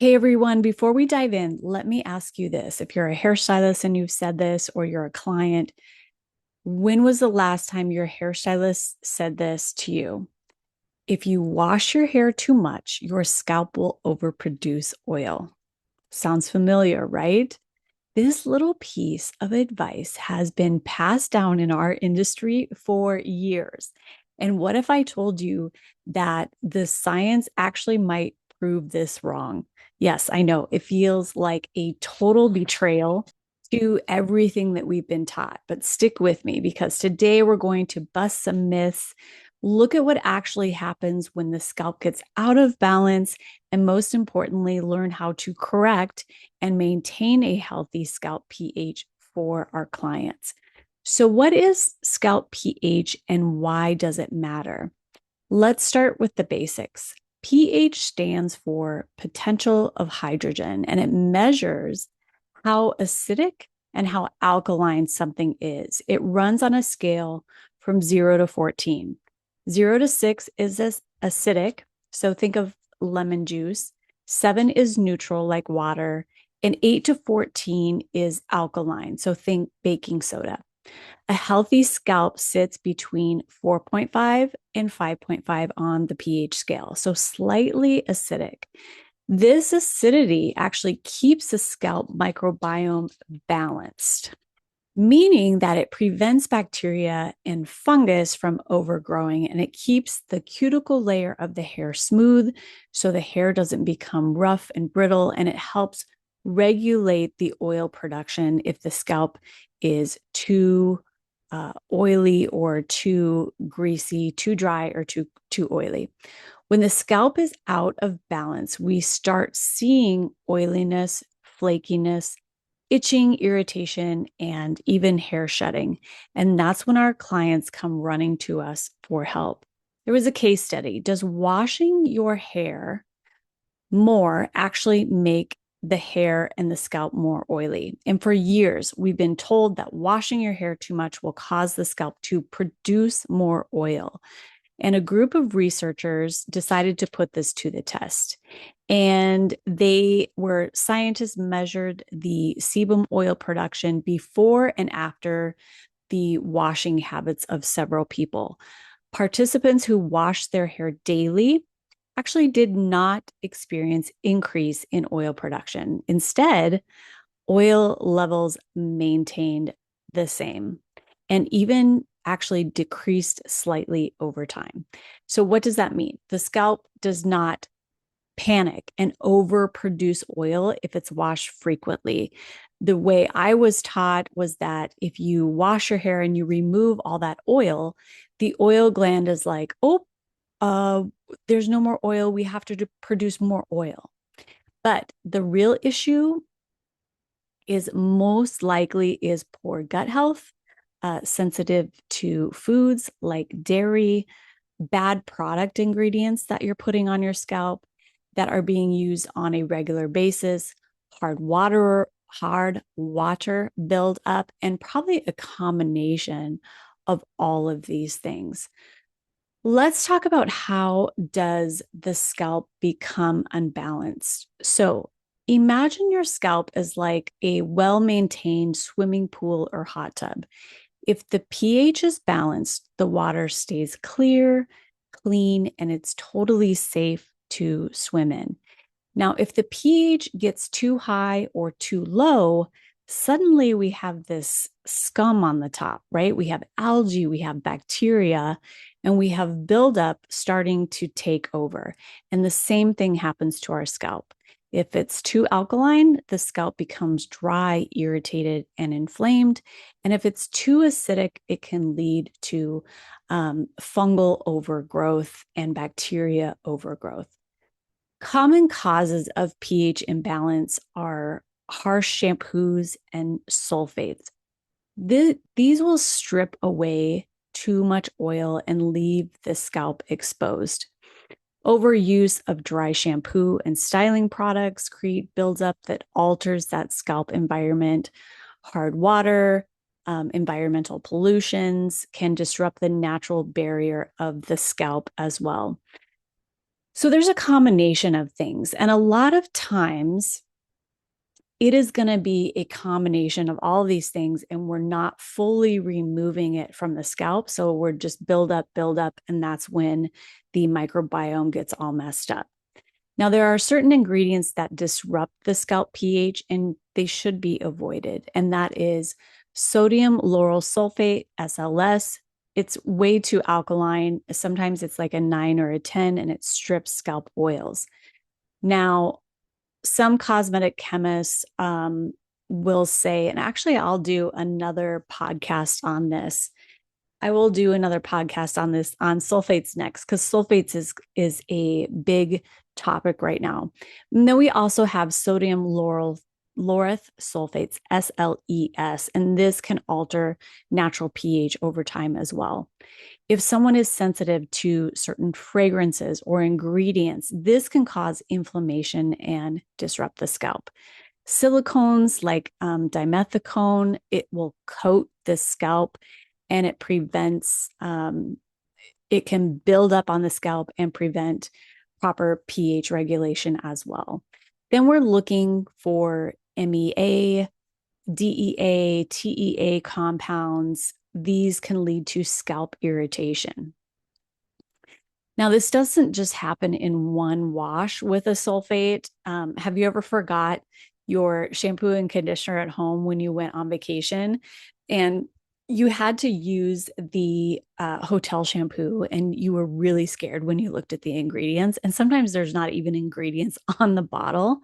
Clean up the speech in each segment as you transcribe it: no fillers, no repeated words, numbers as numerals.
Hey everyone, before we dive in, let me ask you this. If you're a hairstylist and you've said this, or you're a client, when was the last time your hairstylist said this to you? If you wash your hair too much, your scalp will overproduce oil. Sounds familiar, right? This little piece of advice has been passed down in our industry for years. And what if I told you that the science actually might prove this wrong? Yes, I know it feels like a total betrayal to everything that we've been taught, but stick with me because today we're going to bust some myths, look at what actually happens when the scalp gets out of balance, and most importantly, learn how to correct and maintain a healthy scalp pH for our clients. So, what is scalp pH and why does it matter? Let's start with the basics. pH stands for potential of hydrogen, and it measures how acidic and how alkaline something is. It runs on a scale from 0 to 14. 0 to 6 is acidic, so think of lemon juice. 7 is neutral, like water, and 8 to 14 is alkaline, so think baking soda. A healthy scalp sits between 4.5 and 5.5 on the pH scale, so slightly acidic. This acidity actually keeps the scalp microbiome balanced, meaning that it prevents bacteria and fungus from overgrowing, and it keeps the cuticle layer of the hair smooth so the hair doesn't become rough and brittle, and it helps regulate the oil production if the scalp is too oily or too greasy, too dry, or too oily. When the scalp is out of balance, we start seeing oiliness, flakiness, itching, irritation, and even hair shedding. And that's when our clients come running to us for help. There was a case study. Does washing your hair more actually make the hair and the scalp more oily? And for years, we've been told that washing your hair too much will cause the scalp to produce more oil. And a group of researchers decided to put this to the test. And scientists measured the sebum oil production before and after the washing habits of several people. Participants who washed their hair daily actually did not experience increase in oil production. Instead, oil levels maintained the same and even actually decreased slightly over time. So, what does that mean? The scalp does not panic and overproduce oil if it's washed frequently. The way I was taught was that if you wash your hair and you remove all that oil, the oil gland is like, oh, uh, there's no more oil. We have to produce more oil. But the real issue is most likely is poor gut health, sensitive to foods like dairy, bad product ingredients that you're putting on your scalp that are being used on a regular basis, hard water build up, and probably a combination of all of these things. Let's talk about how does the scalp become unbalanced. So imagine your scalp as like a well-maintained swimming pool or hot tub. If the pH is balanced, the water stays clear, clean, and it's totally safe to swim in. Now, if the pH gets too high or too low, suddenly we have this scum on the top, right? We have algae, we have bacteria, and we have buildup starting to take over. And the same thing happens to our scalp. If it's too alkaline, the scalp becomes dry, irritated, and inflamed. And if it's too acidic, it can lead to fungal overgrowth and bacteria overgrowth. Common causes of pH imbalance are harsh shampoos and sulfates. These will strip away too much oil and leave the scalp exposed. Overuse of dry shampoo and styling products create buildup that alters that scalp environment. Hard water, environmental pollutions can disrupt the natural barrier of the scalp as well. So there's a combination of things. And a lot of times it is going to be a combination of all of these things, and we're not fully removing it from the scalp. So we're just build up, and that's when the microbiome gets all messed up. Now, there are certain ingredients that disrupt the scalp pH and they should be avoided, and that is sodium lauryl sulfate, SLS. It's way too alkaline. Sometimes it's like a 9 or a 10, and it strips scalp oils. Now, some cosmetic chemists will say, and actually, I'll do another podcast on this. I will do another podcast on this on sulfates next, because sulfates is a big topic right now. And then we also have sodium lauryl sulfates, SLES, and this can alter natural pH over time as well. If someone is sensitive to certain fragrances or ingredients, this can cause inflammation and disrupt the scalp. Silicones like dimethicone, it will coat the scalp, and it prevents, it can build up on the scalp and prevent proper pH regulation as well. Then we're looking for MEA, DEA, TEA compounds. These can lead to scalp irritation. Now, this doesn't just happen in one wash with a sulfate. Have you ever forgot your shampoo and conditioner at home when you went on vacation and you had to use the hotel shampoo, and you were really scared when you looked at the ingredients? And sometimes there's not even ingredients on the bottle.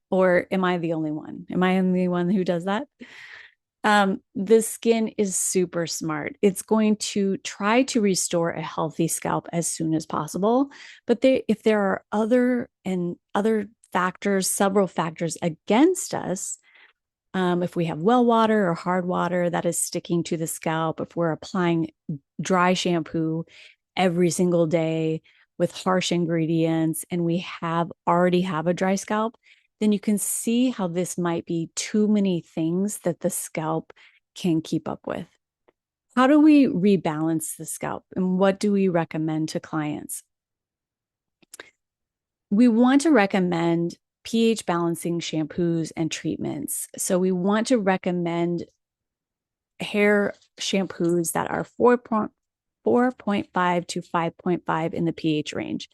Or am I the only one? Am I the only one who does that? The skin is super smart. It's going to try to restore a healthy scalp as soon as possible. But if there are other factors, several factors against us, if we have well water or hard water that is sticking to the scalp, if we're applying dry shampoo every single day with harsh ingredients, and we already have a dry scalp, then you can see how this might be too many things that the scalp can keep up with. How do we rebalance the scalp, and what do we recommend to clients? We want to recommend pH balancing shampoos and treatments. So we want to recommend hair shampoos that are 4.5 to 5.5 in the pH range.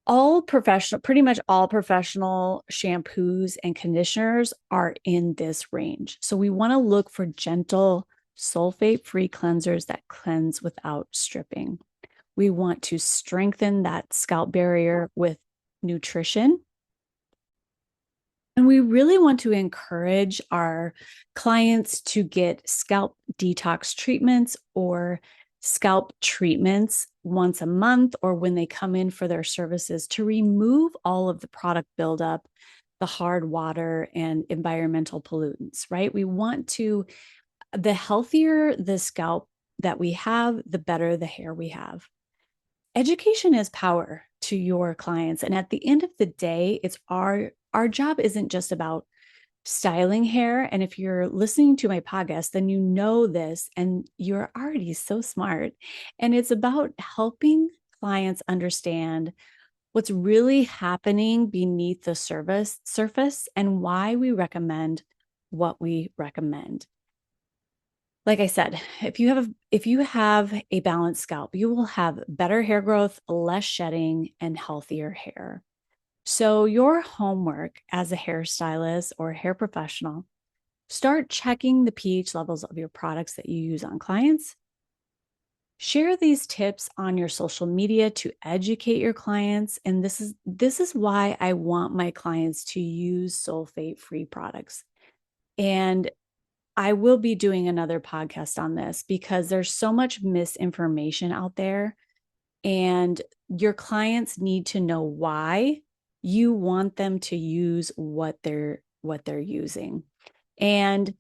Pretty much all professional shampoos and conditioners are in this range. So we want to look for gentle sulfate-free cleansers that cleanse without stripping. We want to strengthen that scalp barrier with nutrition. And we really want to encourage our clients to get scalp detox treatments or scalp treatments once a month, or when they come in for their services, to remove all of the product buildup, the hard water, and environmental pollutants, right? The healthier the scalp that we have, the better the hair we have. Education is power to your clients. And at the end of the day, it's our job isn't just about styling hair. And if you're listening to my podcast, then you know this and you're already so smart. And it's about helping clients understand what's really happening beneath the surface and why we recommend what we recommend. Like I said, if you have a balanced scalp, you will have better hair growth, less shedding, and healthier hair. So your homework as a hairstylist or hair professional, start checking the pH levels of your products that you use on clients. Share these tips on your social media to educate your clients. And this is why I want my clients to use sulfate-free products. And I will be doing another podcast on this because there's so much misinformation out there, and your clients need to know why you want them to use what they're using. And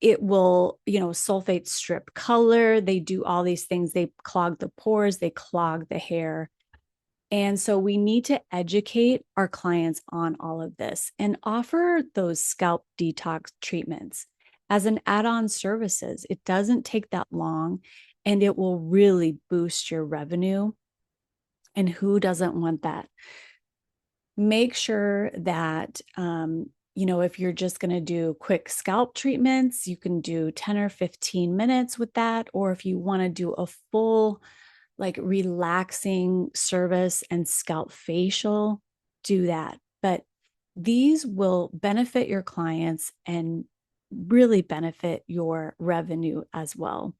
it will, sulfate strip color. They do all these things. They clog the pores, they clog the hair. And so we need to educate our clients on all of this and offer those scalp detox treatments as an add-on services. It doesn't take that long, and it will really boost your revenue And who doesn't want that? Make sure that, if you're just going to do quick scalp treatments, you can do 10 or 15 minutes with that. Or if you want to do a full, like relaxing service and scalp facial, do that. But these will benefit your clients and really benefit your revenue as well.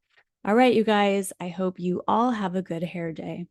All right, you guys, I hope you all have a good hair day.